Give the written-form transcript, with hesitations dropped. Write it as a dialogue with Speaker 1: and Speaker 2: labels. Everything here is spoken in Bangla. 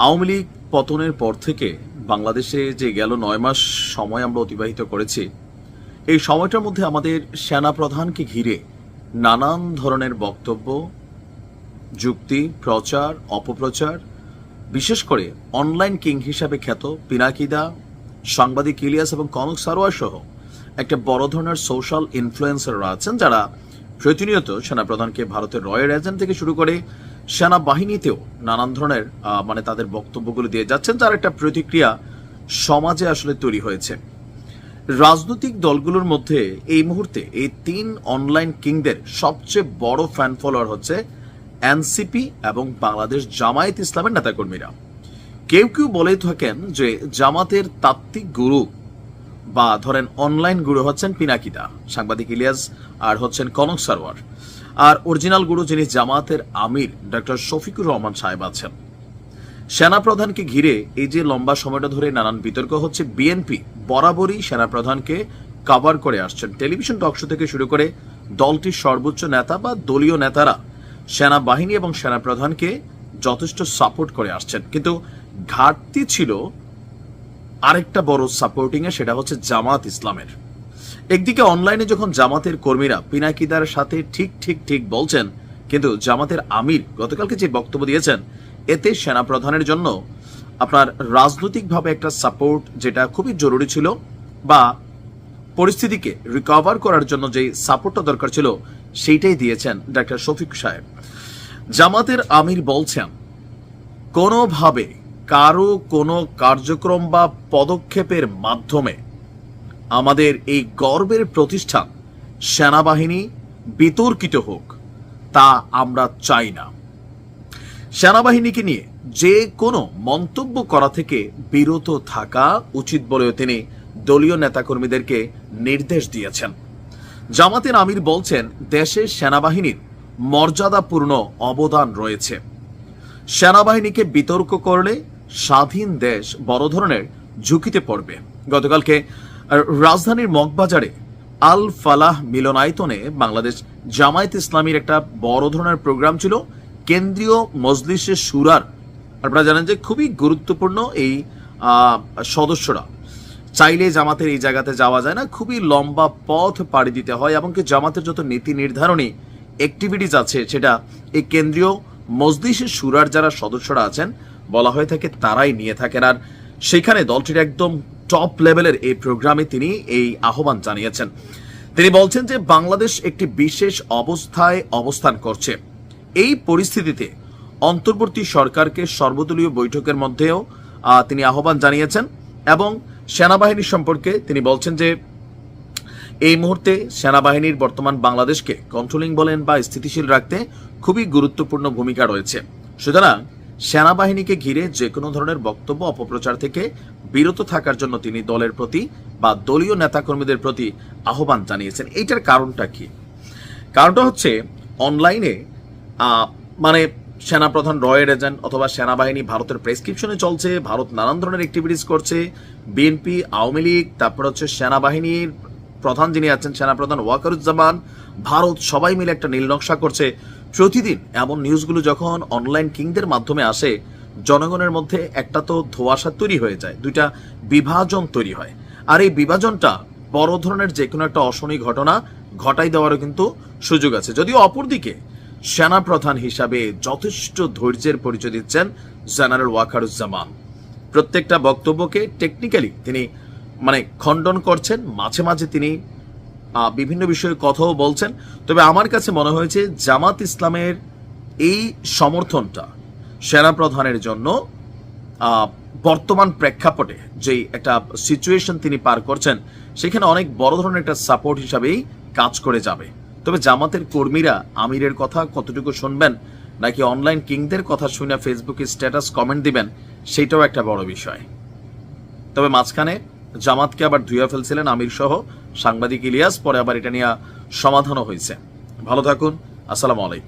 Speaker 1: আওয়ামী লীগ পতনের পর থেকে বাংলাদেশে যে গেল ৯ মাস সময় আমরা অতিবাহিত করেছি, এই সময়টার মধ্যে আমাদের সেনাপ্রধানকে ঘিরে নানান ধরনের বক্তব্য, যুক্তি, প্রচার, অপপ্রচার, বিশেষ করে অনলাইন কিং হিসাবে খ্যাত পিনাকি দা, সাংবাদিক ইলিয়াস এবং কনক সারোয়ার সহ একটা বড় ধরনের সোশ্যাল ইনফ্লুয়েন্সাররা আছেন যারা প্রতিনিয়ত সেনাপ্রধানকে ভারতের রয়্যাল এজেন্ট থেকে শুরু করে সেনাবাহিনীতেও নানান ধরনের তাদের বক্তব্যগুলো দিয়ে যাচ্ছেন, যার একটা প্রতিক্রিয়া সমাজে আসলে তৈরি হয়েছে। রাজনৈতিক দলগুলোর মধ্যে এই মুহূর্তে এই ৩ অনলাইন কিংদের সবচেয়ে বড় ফ্যান ফলোয়ার হচ্ছে এনসিপি এবং বাংলাদেশ জামায়াত ইসলামের নেতাকর্মীরা। কেউ কেউ বলে থাকেন যে জামাতের তাত্ত্বিক গুরু বা ধরেন অনলাইন গুরু হচ্ছেন পিনাকি দা, সাংবাদিক ইলিয়াস আর হচ্ছেন কনক সারোয়ার, আর অরিজিনাল গুরু যিনি জামাতের আমির ডক্টর শফিকুর রহমান সাহেব আছেন। সেনাপ্রধানকে ঘিরে এই যে লম্বা সময়টা ধরে নানান বিতর্ক হচ্ছে, বিএনপি বরাবরই সেনাপ্রধানকে কভার করে আসছেন। টেলিভিশন টকশো থেকে শুরু করে দলটির সর্বোচ্চ নেতা বা দলীয় নেতারা সেনাবাহিনী এবং সেনাপ্রধানকে যথেষ্ট সাপোর্ট করে আসছেন, কিন্তু ঘাটতি ছিল আরেকটা বড় সাপোর্টিং এ, সেটা হচ্ছে জামাত ইসলামের। একদিকে অনলাইনে যখন জামাতের কর্মীরা পিনাকিদার সাথে ঠিক বলছেন, কিন্তু জামাতের আমির গতকালকে যে বক্তব্য দিয়েছেন এতে সেনাপ্রধানের জন্য আপনার রাজনৈতিকভাবে একটা সাপোর্ট যেটা খুবই জরুরি ছিল বা পরিস্থিতিকে রিকভার করার জন্য যে সাপোর্টটা দরকার ছিল সেইটাই দিয়েছেন ডক্টর শফিক সাহেব। জামাতের আমির বলছেন কোনোভাবে কারো কোনো কার্যক্রম বা পদক্ষেপের মাধ্যমে আমাদের এই গর্বের প্রতিষ্ঠান সেনাবাহিনী বিতর্কিত হোক তা আমরা চাই না। সেনাবাহিনীকে নিয়ে যে কোনো মন্তব্য করা থেকে বিরত থাকা উচিত বলেও তিনি দলীয় নেতাকর্মীদেরকে নির্দেশ দিয়েছেন। জামাতের আমির বলছেন দেশে সেনাবাহিনীর মর্যাদাপূর্ণ অবদান রয়েছে। সেনাবাহিনীকে বিতর্ক করলে স্বাধীন দেশ বড় ধরনের ঝুঁকিতে পড়বে। গতকালকে রাজধানীর মগবাজারে আল ফালাহ মিলনায়তনে বাংলাদেশ জামায়াত ইসলামীর একটা বড় ধরনের প্রোগ্রাম ছিল। কেন্দ্রীয় মজলিসে শুরার আপনারা জানেন যে খুবই গুরুত্বপূর্ণ এই সদস্যরা, চাইলে জামাতের এই জায়গাতে যাওয়া যায় না, খুবই লম্বা পথ পাড়ি দিতে হয়, এমনকি জামাতের যত নীতি নির্ধারণী অ্যাক্টিভিটিস আছে সেটা এই কেন্দ্রীয় মজলিসে শুরার যারা সদস্যরা আছেন বলা হয়ে থাকে তারাই নিয়ে থাকেন। আর সেখানে দলটির একদম টপ লেভেলের এই প্রোগ্রামে তিনি এই আহ্বান জানিয়েছেন। তিনি বলছেন যে বাংলাদেশ একটি বিশেষ অবস্থায় অবস্থান করছে। এই পরিস্থিতিতে অন্তর্বর্তী সরকারকে সর্বদলীয় বৈঠকের মধ্যেও তিনি আহ্বান জানিয়েছেন এবং সেনাবাহিনী সম্পর্কে তিনি বলছেন যে এই মুহূর্তে সেনাবাহিনীর বর্তমান বাংলাদেশকে কন্ট্রোলিং বলেন বা স্থিতিশীল রাখতে খুবই গুরুত্বপূর্ণ ভূমিকা রয়েছে। সুতরাং সেনাবাহিনীকে ঘিরে যে কোনো ধরনের বক্তব্য অপপ্রচার থেকে বিরত থাকার জন্য তিনি দলের প্রতি বা দলীয় নেতাকর্মীদের প্রতি আহ্বান জানিয়েছেন। এইটার কারণটা কি? কারণটা হচ্ছে অনলাইনে সেনাপ্রধান রয়্যাল এজেন্ট অথবা সেনাবাহিনী ভারতের প্রেসক্রিপশনে চলছে, ভারত নানান ধরনের অ্যাক্টিভিটিস করছে, বিএনপি, আওয়ামী লীগ, তারপর হচ্ছে সেনাবাহিনীর প্রধান যিনি আছেন সেনাপ্রধান ওয়াকারুজ্জামান, ভারত সবাই মিলে একটা নীল নকশা করছে। প্রতিদিন এমন নিউজগুলো যখন অনলাইন কিংদের মাধ্যমে আসে, জনগণের মধ্যে একটা তো ধোঁয়াশা তৈরি হয়ে যায়, দুইটা বিভাজন তৈরি হয়, আর এই বিভাজনটা বড় ধরনের যে কোনো একটা অশনি ঘটনা ঘটাই দেওয়ারও কিন্তু সুযোগ আছে। যদিও অপরদিকে সেনাপ্রধান হিসাবে যথেষ্ট ধৈর্যের পরিচয় দিচ্ছেন জেনারেল ওয়াকারুজ্জামান। প্রত্যেকটা বক্তব্যকে টেকনিক্যালি তিনি খণ্ডন করছেন, মাঝে মাঝে তিনি বিভিন্ন বিষয়ে কথাও বলছেন। তবে আমার কাছে মনে হয়েছে জামাত ইসলামের এই সমর্থনটা সেনাপ্রধানের জন্য বর্তমান প্রেক্ষাপটে যেই একটা সিচুয়েশন তিনি পার করছেন সেখানে অনেক বড় ধরনের একটা সাপোর্ট হিসাবেই কাজ করে যাবে। তবে জামাতের কর্মীরা আমিরের কথা কতটুকু শুনবেন নাকি অনলাইন কিংদের কথা শুনে ফেসবুকে স্ট্যাটাস কমেন্ট দিবেন সেইটাও একটা বড় বিষয়। তবে মাঝখানে জামাতকে আবার ধুয়ে ফেলছিলেন আমির সহ সাংবাদিক ইলিয়াস, পরে আবার এটা নিয়ে সমাধানও হয়েছে। ভালো থাকুন, আসসালামু আলাইকুম।